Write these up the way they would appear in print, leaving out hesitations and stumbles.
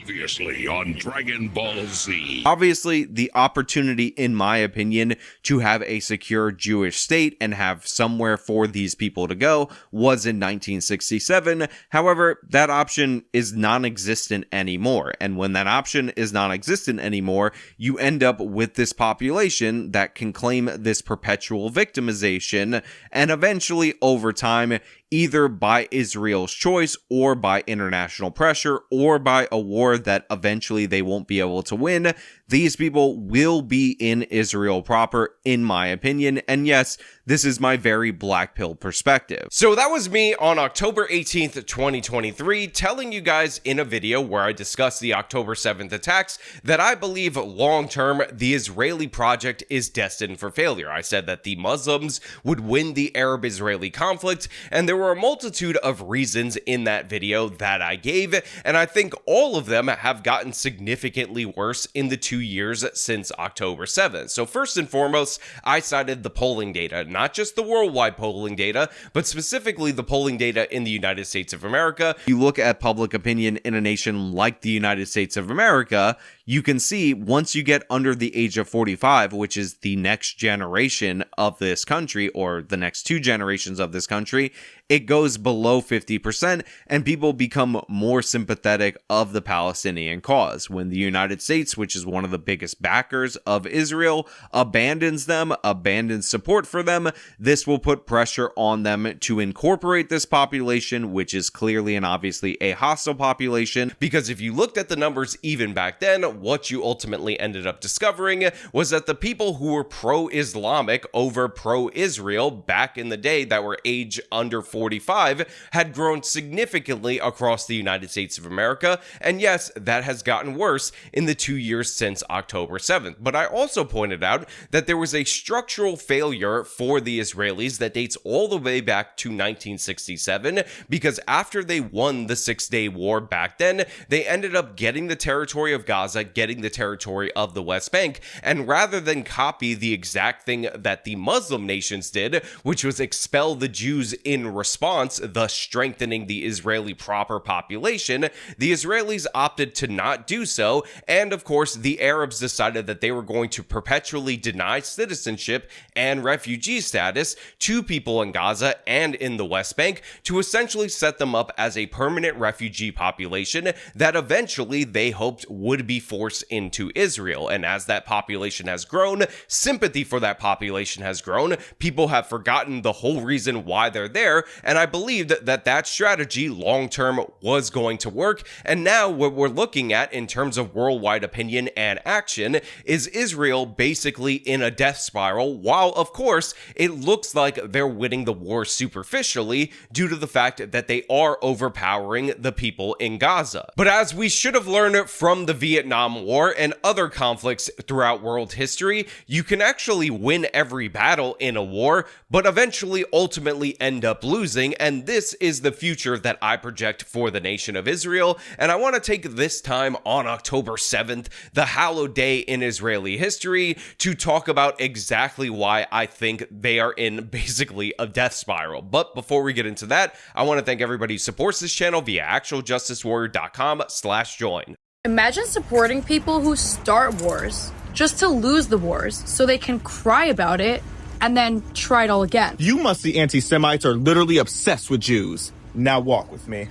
Previously on Dragon Ball Z. Obviously, the opportunity, in my opinion, to have a secure Jewish state and have somewhere for these people to go was in 1967. However, that option is non-existent anymore. And when that option is non-existent anymore, you end up with this population that can claim this perpetual victimization, and eventually, over time, either by Israel's choice or by international pressure or by a war that eventually they won't be able to win, these people will be in Israel proper, in my opinion. And yes, this is my very black pill perspective. So that was me on October 18th, 2023, telling you guys in a video where I discussed the October 7th attacks that I believe long-term the Israeli project is destined for failure. I said that the Muslims would win the Arab-Israeli conflict, and there were a multitude of reasons in that video that I gave, and I think all of them have gotten significantly worse in the 2 years since October 7th. So first and foremost, I cited the polling data, not just the worldwide polling data, but specifically the polling data in the United States of America. You look at public opinion in a nation like the United States of America, you can see once you get under the age of 45, which is the next generation of this country, or the next two generations of this country, it goes below 50%, and people become more sympathetic of the Palestinian cause. When the United States, which is one of the biggest backers of Israel, abandons them, abandons support for them, this will put pressure on them to incorporate this population, which is clearly and obviously a hostile population. Because if you looked at the numbers even back then, what you ultimately ended up discovering was that the people who were pro-Islamic over pro-Israel back in the day that were age under 45 had grown significantly across the United States of America. And yes, that has gotten worse in the 2 years since October 7th. But I also pointed out that there was a structural failure for the Israelis that dates all the way back to 1967, because after they won the 6-Day War back then, they ended up getting the territory of Gaza, getting the territory of the West Bank, and rather than copy the exact thing that the Muslim nations did, which was expel the Jews in response, thus strengthening the Israeli proper population, the Israelis opted to not do so, and of course the Arabs decided that they were going to perpetually deny citizenship and refugee status to people in Gaza and in the West Bank to essentially set them up as a permanent refugee population that eventually they hoped would be forced into Israel. And as that population has grown, sympathy for that population has grown. People have forgotten the whole reason why they're there, and I believed that that strategy long-term was going to work. And now what we're looking at in terms of worldwide opinion and action is Israel basically in a death spiral, while of course it looks like they're winning the war superficially due to the fact that they are overpowering the people in Gaza. But as we should have learned from the Vietnam War and other conflicts throughout world history, you can actually win every battle in a war, but eventually ultimately end up losing, and this is the future that I project for the nation of Israel. And I want to take this time on October 7th, the hallowed day in Israeli history, to talk about exactly why I think they are in basically a death spiral. But before we get into that, I want to thank everybody who supports this channel via actualjusticewarrior.com/join. Imagine supporting people who start wars just to lose the wars so they can cry about it and then try it all again. You must see anti-Semites are literally obsessed with Jews. Now walk with me.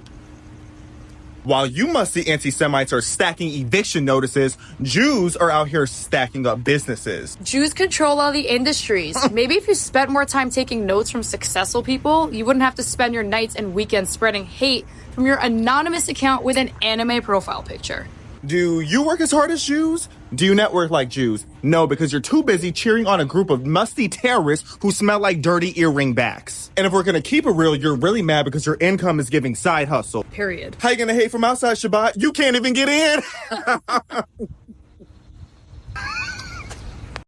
While you must see anti-Semites are stacking eviction notices, Jews are out here stacking up businesses. Jews control all the industries. Maybe if you spent more time taking notes from successful people, you wouldn't have to spend your nights and weekends spreading hate from your anonymous account with an anime profile picture. Do you work as hard as Jews? Do you network like Jews? No, because you're too busy cheering on a group of musty terrorists who smell like dirty earring backs. And if we're gonna keep it real, you're really mad because your income is giving side hustle. Period. How you gonna hate from outside, Shabbat? You can't even get in.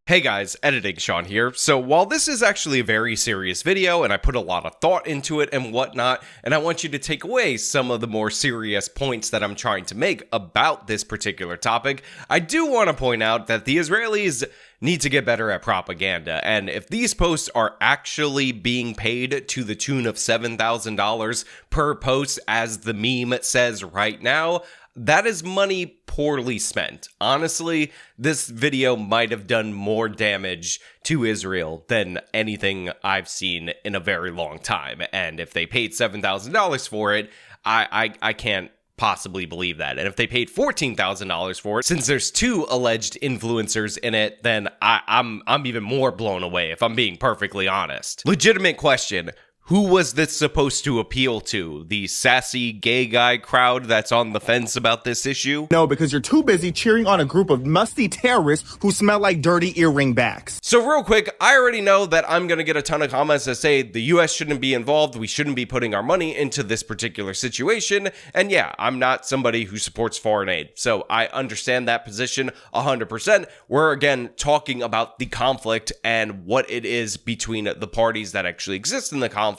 Hey guys, Editing Sean here. So while this is actually a very serious video and I put a lot of thought into it and whatnot, and I want you to take away some of the more serious points that I'm trying to make about this particular topic, I do want to point out that the Israelis need to get better at propaganda. And if these posts are actually being paid to the tune of $7,000 per post, as the meme says right now, that is money poorly spent. Honestly, this video might have done more damage to Israel than anything I've seen in a very long time. And if they paid $7,000 for it, I can't possibly believe that. And if they paid $14,000 for it, since there's 2 alleged influencers in it, then I'm even more blown away, if I'm being perfectly honest. Legitimate question. Who was this supposed to appeal to? The sassy gay guy crowd that's on the fence about this issue? No, because you're too busy cheering on a group of musty terrorists who smell like dirty earring backs. So real quick, I already know that I'm going to get a ton of comments that say the US shouldn't be involved, we shouldn't be putting our money into this particular situation, and yeah, I'm not somebody who supports foreign aid, so I understand that position 100%. We're again talking about the conflict and what it is between the parties that actually exist in the conflict,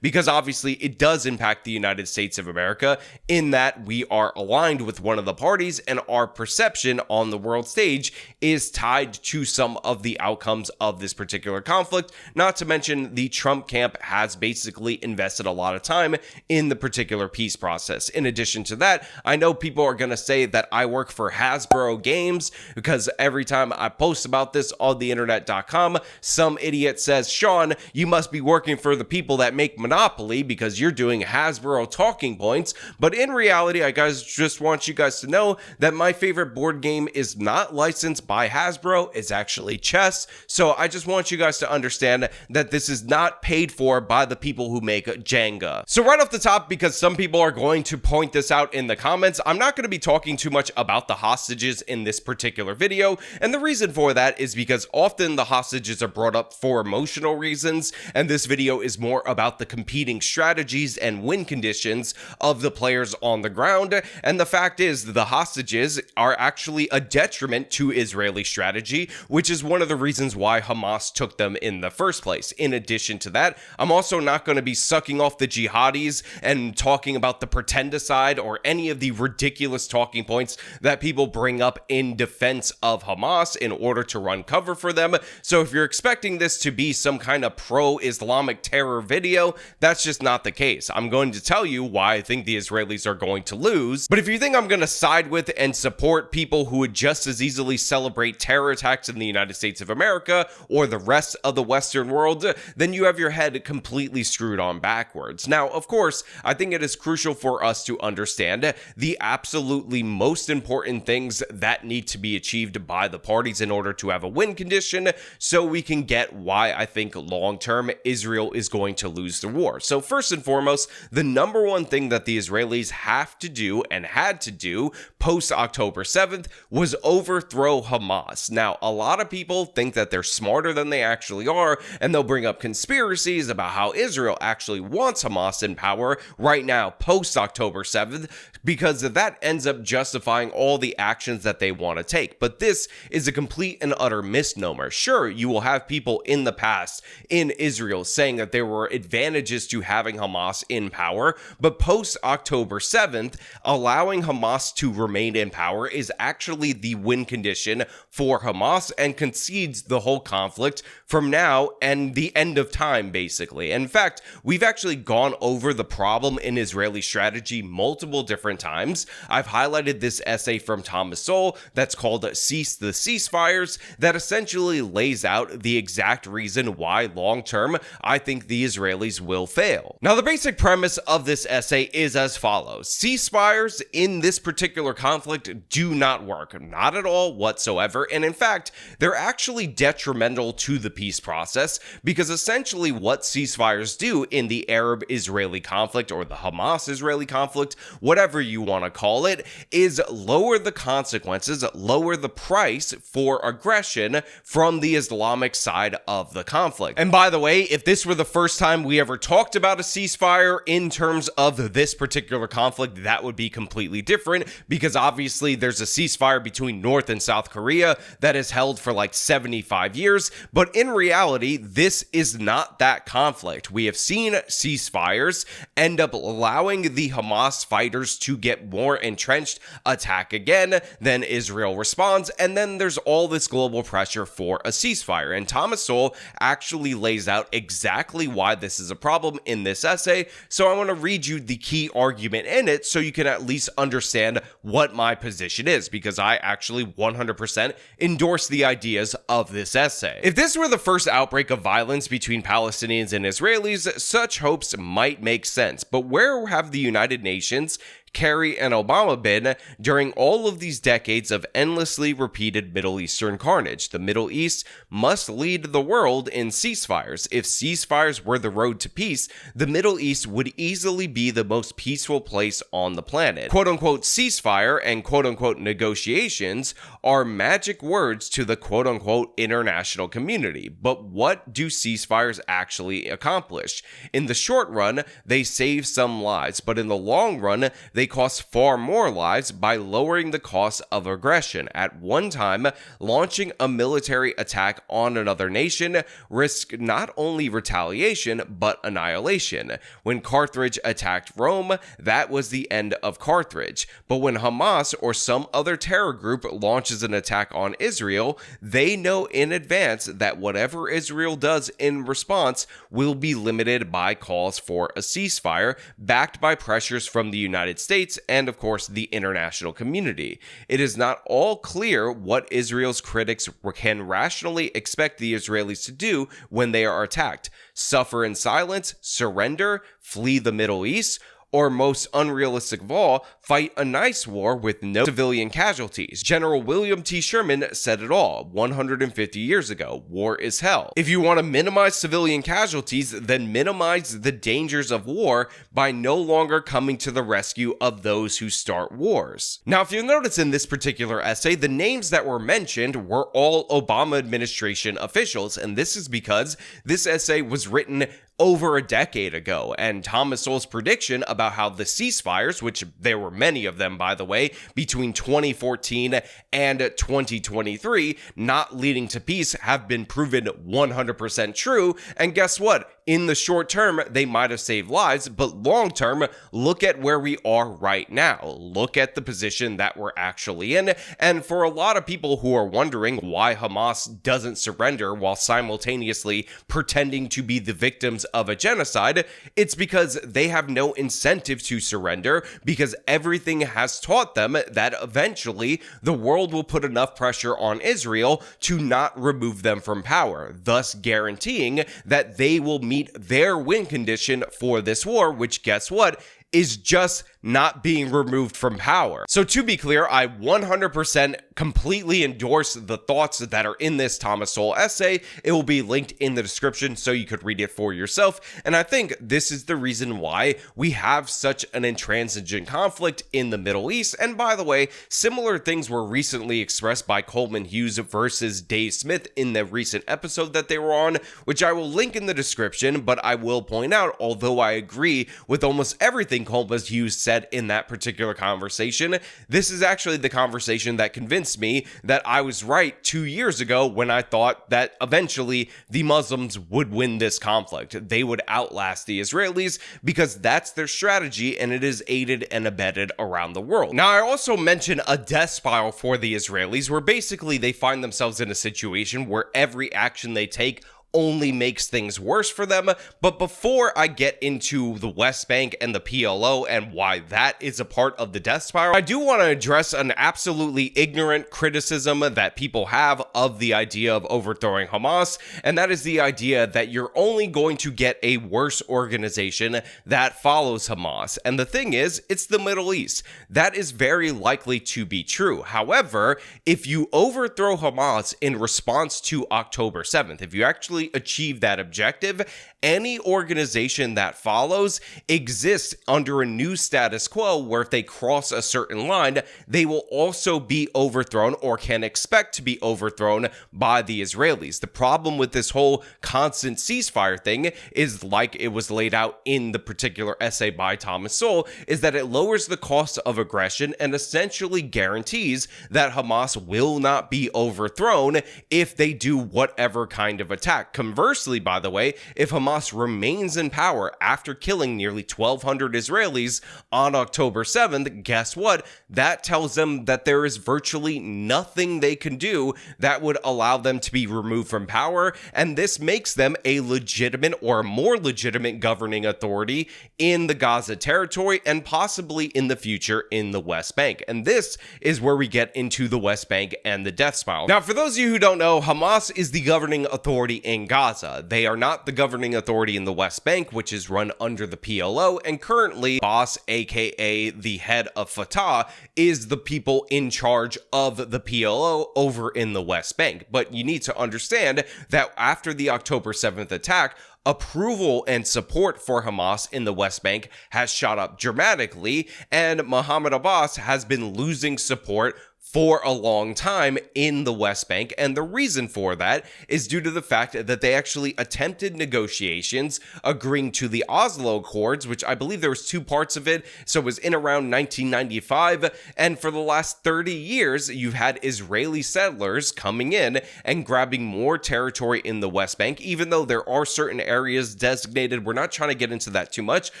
because obviously it does impact the United States of America in that we are aligned with one of the parties and our perception on the world stage is tied to some of the outcomes of this particular conflict. Not to mention the Trump camp has basically invested a lot of time in the particular peace process. In addition to that, I know people are going to say that I work for Hasbro Games because every time I post about this on the internet.com, some idiot says, Sean, you must be working for the people that make Monopoly because you're doing Hasbro talking points. But in reality, I just want you guys to know that my favorite board game is not licensed by Hasbro. It's actually chess. So I just want you guys to understand that this is not paid for by the people who make Jenga. So right off the top, because some people are going to point this out in the comments, I'm not going to be talking too much about the hostages in this particular video. And the reason for that is because often the hostages are brought up for emotional reasons, and this video is more about the competing strategies and win conditions of the players on the ground. And the fact is, the hostages are actually a detriment to Israeli strategy, which is one of the reasons why Hamas took them in the first place. In addition to that, I'm also not going to be sucking off the jihadis and talking about the pretendocide or any of the ridiculous talking points that people bring up in defense of Hamas in order to run cover for them. So if you're expecting this to be some kind of pro-Islamic terror video, that's just not the case. I'm going to tell you why I think the Israelis are going to lose. But if you think I'm going to side with and support people who would just as easily celebrate terror attacks in the United States of America or the rest of the Western world, then you have your head completely screwed on backwards. Now, of course, I think it is crucial for us to understand the absolutely most important things that need to be achieved by the parties in order to have a win condition, so we can get why I think long-term Israel is going to lose the war. So first and foremost, the number one thing that the Israelis have to do and had to do post October 7th was overthrow Hamas. Now, a lot of people think that they're smarter than they actually are, and they'll bring up conspiracies about how Israel actually wants Hamas in power right now post October 7th, because that ends up justifying all the actions that they want to take. But this is a complete and utter misnomer. Sure, you will have people in the past in Israel saying that there were advantages to having Hamas in power, but post October 7th, allowing Hamas to remain in power is actually the win condition for Hamas and concedes the whole conflict from now and the end of time, basically. In fact, we've actually gone over the problem in Israeli strategy multiple different times. I've highlighted this essay from Thomas Sowell that's called Cease the Ceasefires, that essentially lays out the exact reason why long-term I think the Israelis will fail. Now, the basic premise of this essay is as follows. Ceasefires in this particular conflict do not work, not at all whatsoever, and in fact, they're actually detrimental to the peace process, because essentially what ceasefires do in the Arab-Israeli conflict or the Hamas-Israeli conflict, whatever you want to call it, is lower the consequences, lower the price for aggression from the Islamic side of the conflict. And by the way, if this were the first time we ever talked about a ceasefire in terms of this particular conflict, that would be completely different, because obviously there's a ceasefire between North and South Korea that is held for like 75 years, but in reality, this is not that conflict. We have seen ceasefires end up allowing the Hamas fighters to get more entrenched, attack again, then Israel responds, and then there's all this global pressure for a ceasefire. And Thomas Sowell actually lays out exactly why why this is a problem in this essay, so I want to read you the key argument in it so you can at least understand what my position is, because I actually 100% endorse the ideas of this essay. If this were the first outbreak of violence between Palestinians and Israelis, such hopes might make sense, but where have the United Nations, Kerry, and Obama been during all of these decades of endlessly repeated Middle Eastern carnage? The Middle East must lead the world in ceasefires. If ceasefires were the road to peace, the Middle East would easily be the most peaceful place on the planet. Quote-unquote ceasefire and quote-unquote negotiations are magic words to the quote-unquote international community. But what do ceasefires actually accomplish? In the short run, they save some lives, but in the long run, they cost far more lives by lowering the cost of aggression. At one time, launching a military attack on another nation risked not only retaliation, but annihilation. When Carthage attacked Rome, that was the end of Carthage. But when Hamas or some other terror group launches an attack on Israel, they know in advance that whatever Israel does in response will be limited by calls for a ceasefire, backed by pressures from the United States and, of course, the international community. It is not all clear what Israel's critics can rationally expect the Israelis to do when they are attacked: suffer in silence, surrender, flee the Middle East, or most unrealistic of all, fight a nice war with no civilian casualties. General William T. Sherman said it all 150 years ago: war is hell. If you want to minimize civilian casualties, then minimize the dangers of war by no longer coming to the rescue of those who start wars. Now, if you'll notice in this particular essay, the names that were mentioned were all Obama administration officials, and this is because this essay was written over a decade ago, and Thomas Sowell's prediction about how the ceasefires, which there were many of them by the way, between 2014 and 2023 not leading to peace have been proven 100% true. And guess what? In the short term, they might have saved lives, but long term, look at where we are right now. Look at the position that we're actually in. And for a lot of people who are wondering why Hamas doesn't surrender while simultaneously pretending to be the victims of a genocide, it's because they have no incentive to surrender, because everything has taught them that eventually the world will put enough pressure on Israel to not remove them from power, thus guaranteeing that they will meet their win condition for this war, which, guess what, is just not being removed from power. So to be clear, I 100% completely endorse the thoughts that are in this Thomas Sowell essay. It will be linked in the description so you could read it for yourself. And I think this is the reason why we have such an intransigent conflict in the Middle East. And by the way, similar things were recently expressed by Coleman Hughes versus Dave Smith in the recent episode that they were on, which I will link in the description. But I will point out, although I agree with almost everything Coleman Hughes said in that particular conversation, this is actually the conversation that convinced me that I was right 2 years ago when I thought that eventually the Muslims would win this conflict. They would outlast the Israelis because that's their strategy, and it is aided and abetted around the world. Now, I also mentioned a death spiral for the Israelis, where basically they find themselves in a situation where every action they take only makes things worse for them. But before I get into the West Bank and the PLO and why that is a part of the death spiral, I do want to address an absolutely ignorant criticism that people have of the idea of overthrowing Hamas, and that is the idea that you're only going to get a worse organization that follows Hamas. And the thing is, it's the Middle East. That is very likely to be true. However, if you overthrow Hamas in response to October 7th, if you actually achieve that objective, any organization that follows exists under a new status quo where if they cross a certain line, they will also be overthrown or can expect to be overthrown by the Israelis. The problem with this whole constant ceasefire thing is, like it was laid out in the particular essay by Thomas Sowell, is that it lowers the cost of aggression and essentially guarantees that Hamas will not be overthrown if they do whatever kind of attack. Conversely, by the way, if Hamas remains in power after killing nearly 1,200 Israelis on October 7th, guess what? That tells them that there is virtually nothing they can do that would allow them to be removed from power, and this makes them a legitimate or more legitimate governing authority in the Gaza territory and possibly in the future in the West Bank. And this is where we get into the West Bank and the death spiral. Now, for those of you who don't know, Hamas is the governing authority in Gaza. They are not the governing authority in the West Bank, which is run under the PLO, and currently Boss, aka the head of Fatah, is the people in charge of the PLO over in the West Bank. But you need to understand that after the October 7th attack, approval and support for Hamas in the West Bank has shot up dramatically, and Mahmoud Abbas has been losing support for a long time in the West Bank, and the reason for that is due to the fact that they actually attempted negotiations agreeing to the Oslo Accords, which I believe there was two parts of it, so it was in around 1995, and for the last 30 years you've had Israeli settlers coming in and grabbing more territory in the West Bank, even though there are certain areas designated. We're not trying to get into that too much,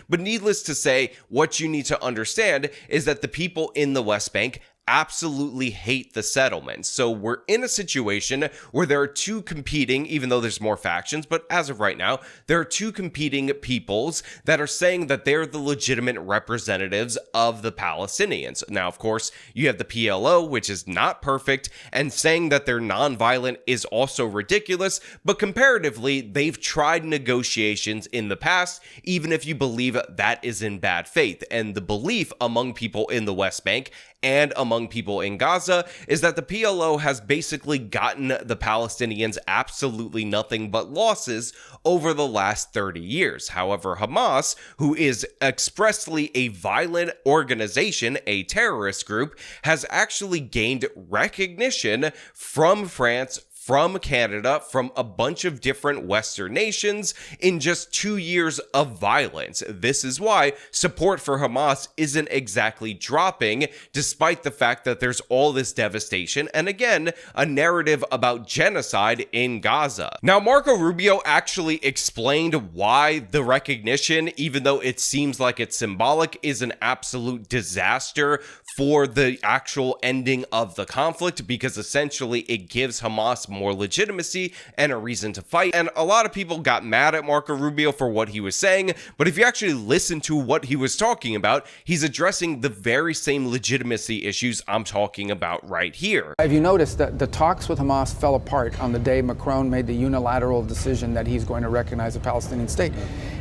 but needless to say, what you need to understand is that the people in the West Bank absolutely hate the settlements. So we're in a situation where there are two competing, even though there's more factions, but as of right now, there are two competing peoples that are saying that they're the legitimate representatives of the Palestinians. Now, of course, you have the PLO, which is not perfect, and saying that they're nonviolent is also ridiculous, but comparatively, they've tried negotiations in the past, even if you believe that is in bad faith. And the belief among people in the West Bank and among people in Gaza is that the PLO has basically gotten the Palestinians absolutely nothing but losses over the last 30 years. However, Hamas, who is expressly a violent organization, a terrorist group, has actually gained recognition from France, from Canada, from a bunch of different Western nations in just 2 years of violence. This is why support for Hamas isn't exactly dropping, despite the fact that there's all this devastation and, again, a narrative about genocide in Gaza. Now, Marco Rubio actually explained why the recognition, even though it seems like it's symbolic, is an absolute disaster for the actual ending of the conflict, because essentially it gives Hamas more legitimacy and a reason to fight. And a lot of people got mad at Marco Rubio for what he was saying, but if you actually listen to what he was talking about, he's addressing the very same legitimacy issues I'm talking about right here. Have you noticed that the talks with Hamas fell apart on the day Macron made the unilateral decision that he's going to recognize a Palestinian state?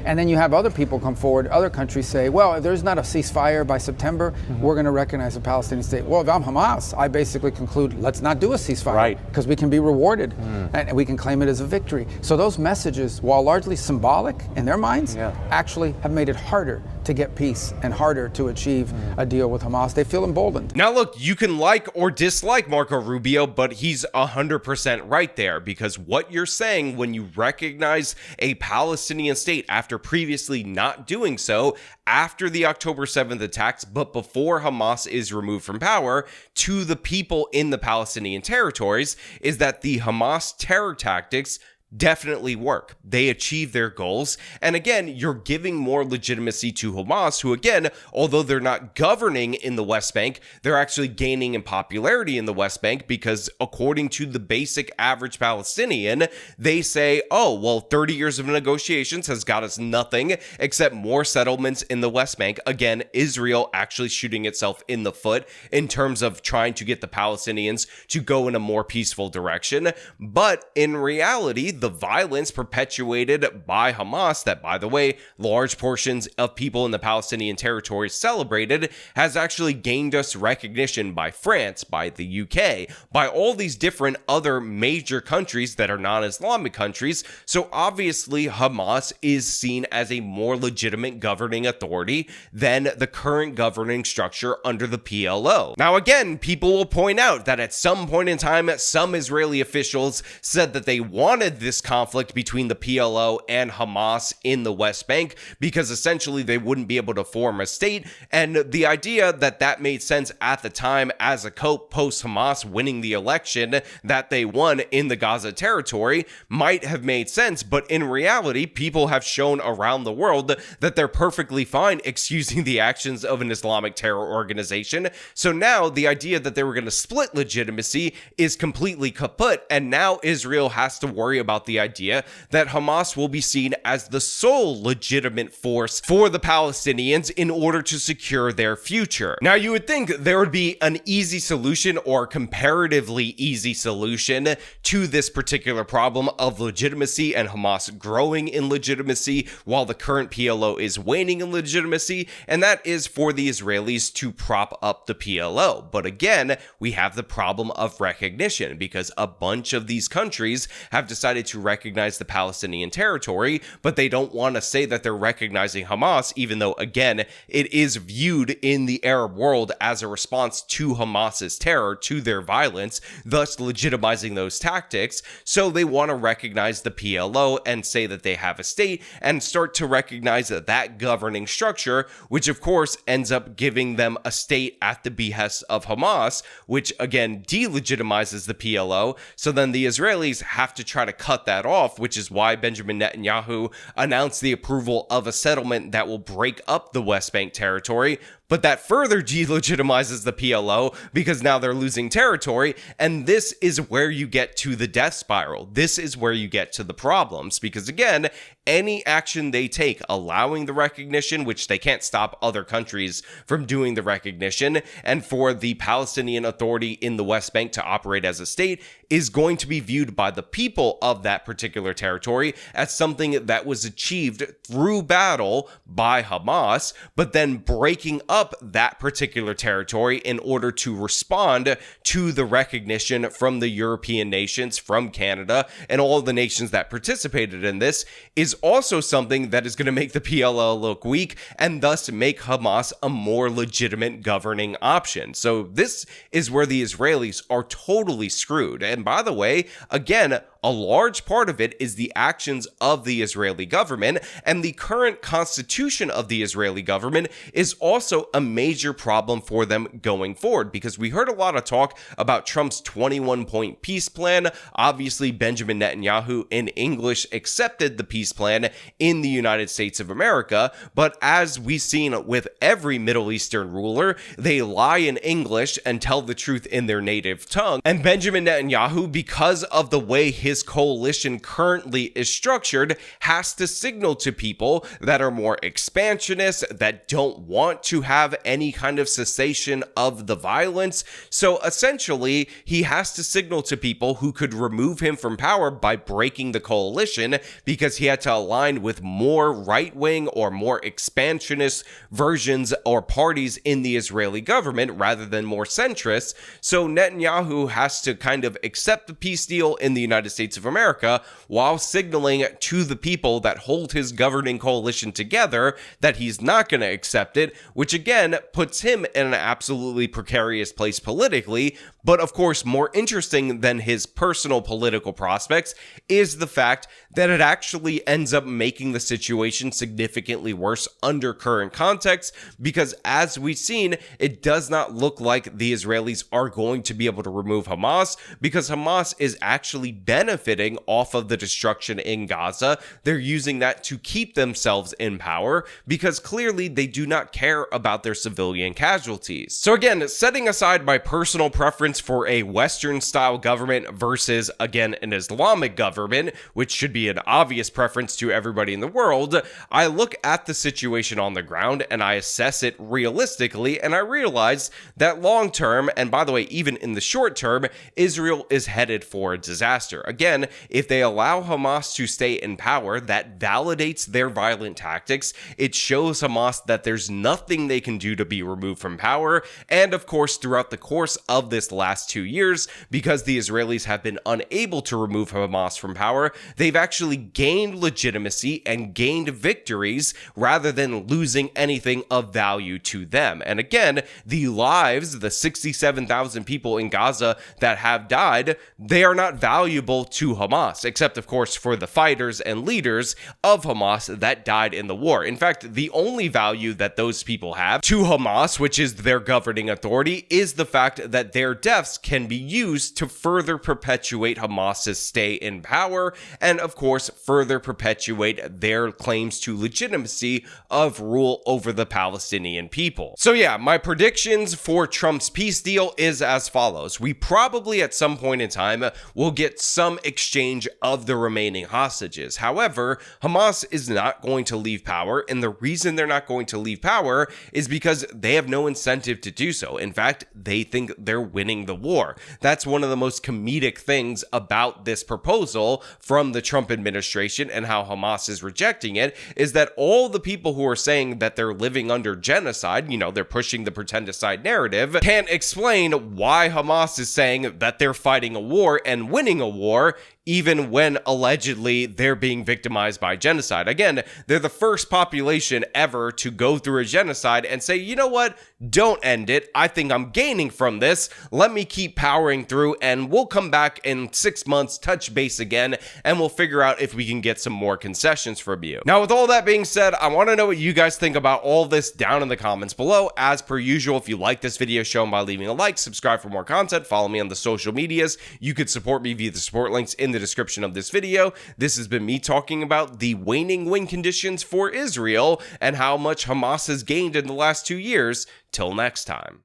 And then you have other people come forward, other countries say, well, if there's not a ceasefire by September, we're going to recognize a Palestinian state. Well, if I'm Hamas, I basically conclude, let's not do a ceasefire, because we can be rewarded and we can claim it as a victory. So those messages, while largely symbolic in their minds, actually have made it harder to get peace and harder to achieve a deal with Hamas. They feel emboldened. Now look, you can like or dislike Marco Rubio, but he's 100% right there, because what you're saying when you recognize a Palestinian state after previously not doing so after the October 7th attacks, but before Hamas is removed from power, to the people in the Palestinian territories, is that the Hamas terror tactics definitely work. They achieve their goals. And again, you're giving more legitimacy to Hamas, who again, although they're not governing in the West Bank, they're actually gaining in popularity in the West Bank, because according to the basic average Palestinian, they say, oh, well, 30 years of negotiations has got us nothing except more settlements in the West Bank. Again, Israel actually shooting itself in the foot in terms of trying to get the Palestinians to go in a more peaceful direction. But in reality, the violence perpetuated by Hamas, that, by the way, large portions of people in the Palestinian territories celebrated, has actually gained us recognition by France, by the UK, by all these different other major countries that are non-Islamic countries. So obviously Hamas is seen as a more legitimate governing authority than the current governing structure under the PLO. Now again, people will point out that at some point in time, some Israeli officials said that they wanted this conflict between the PLO and Hamas in the West Bank, because essentially they wouldn't be able to form a state. And the idea that that made sense at the time as a cope post-Hamas winning the election that they won in the Gaza territory might have made sense, but in reality, people have shown around the world that they're perfectly fine excusing the actions of an Islamic terror organization. So now the idea that they were going to split legitimacy is completely kaput, and now Israel has to worry about the idea that Hamas will be seen as the sole legitimate force for the Palestinians in order to secure their future. Now, you would think there would be an easy solution, or comparatively easy solution, to this particular problem of legitimacy and Hamas growing in legitimacy while the current PLO is waning in legitimacy, and that is for the Israelis to prop up the PLO. But again, we have the problem of recognition, because a bunch of these countries have decided to recognize the Palestinian territory, but they don't want to say that they're recognizing Hamas, even though, again, it is viewed in the Arab world as a response to Hamas's terror, to their violence, thus legitimizing those tactics. So they want to recognize the PLO and say that they have a state, and start to recognize that governing structure, which of course ends up giving them a state at the behest of Hamas, which again delegitimizes the PLO. So then the Israelis have to try to cut that off, which is why Benjamin Netanyahu announced the approval of a settlement that will break up the West Bank territory. But that further delegitimizes the PLO, because now they're losing territory, and this is where you get to the death spiral. This is where you get to the problems, because again, any action they take allowing the recognition, which they can't stop other countries from doing the recognition, and for the Palestinian Authority in the West Bank to operate as a state, is going to be viewed by the people of that particular territory as something that was achieved through battle by Hamas, but then breaking up that particular territory in order to respond to the recognition from the European nations, from Canada, and all the nations that participated in this, is also something that is going to make the PLO look weak, and thus make Hamas a more legitimate governing option. So this is where the Israelis are totally screwed. And by the way, again, a large part of it is the actions of the Israeli government, and the current constitution of the Israeli government is also a major problem for them going forward, because we heard a lot of talk about Trump's 21-point peace plan. Obviously, Benjamin Netanyahu in English accepted the peace plan in the United States of America, but as we've seen with every Middle Eastern ruler, they lie in English and tell the truth in their native tongue. And Benjamin Netanyahu, because of the way his coalition currently is structured, has to signal to people that are more expansionist, that don't want to have any kind of cessation of the violence. So essentially, he has to signal to people who could remove him from power by breaking the coalition, because he had to align with more right-wing or more expansionist versions or parties in the Israeli government rather than more centrist. So Netanyahu has to kind of accept the peace deal in the United States of America while signaling to the people that hold his governing coalition together that he's not going to accept it, which again puts him in an absolutely precarious place politically. But of course, more interesting than his personal political prospects is the fact that it actually ends up making the situation significantly worse under current context, because as we've seen, it does not look like the Israelis are going to be able to remove Hamas, because Hamas is actually benefiting off of the destruction in Gaza. They're using that to keep themselves in power, because clearly they do not care about their civilian casualties. So again, setting aside my personal preference for a Western style government versus, again, an Islamic government, which should be an obvious preference to everybody in the world, I look at the situation on the ground and I assess it realistically, and I realize that long term, and by the way, even in the short term, Israel is headed for a disaster. Again, if they allow Hamas to stay in power, that validates their violent tactics. It shows Hamas that there's nothing they can do to be removed from power. And of course, throughout the course of this last 2 years, because the Israelis have been unable to remove Hamas from power, they've actually gained legitimacy and gained victories rather than losing anything of value to them. And again, the lives, the 67,000 people in Gaza that have died, they are not valuable to Hamas, except of course for the fighters and leaders of Hamas that died in the war. In fact, the only value that those people have to Hamas, which is their governing authority, is the fact that their deaths can be used to further perpetuate Hamas's stay in power and of course further perpetuate their claims to legitimacy of rule over the Palestinian people. So yeah, my predictions for Trump's peace deal is as follows. We probably at some point in time will get some exchange of the remaining hostages. However, Hamas is not going to leave power, and the reason they're not going to leave power is because they have no incentive to do so. In fact, they think they're winning the war. That's one of the most comedic things about this proposal from the Trump administration and how Hamas is rejecting it, is that all the people who are saying that they're living under genocide, they're pushing the pretendocide narrative, can't explain why Hamas is saying that they're fighting a war and winning a war, even when allegedly they're being victimized by genocide. Again, they're the first population ever to go through a genocide and say, you know what, don't end it. I think I'm gaining from this. Let me keep powering through, and we'll come back in 6 months, touch base again, and we'll figure out if we can get some more concessions from you. Now, with all that being said, I want to know what you guys think about all this down in the comments below. As per usual, if you like this video, show them by leaving a like, subscribe for more content, follow me on the social medias. You could support me via the support links in the description of this video. This has been me talking about the waning win conditions for Israel and how much Hamas has gained in the last 2 years. Till next time.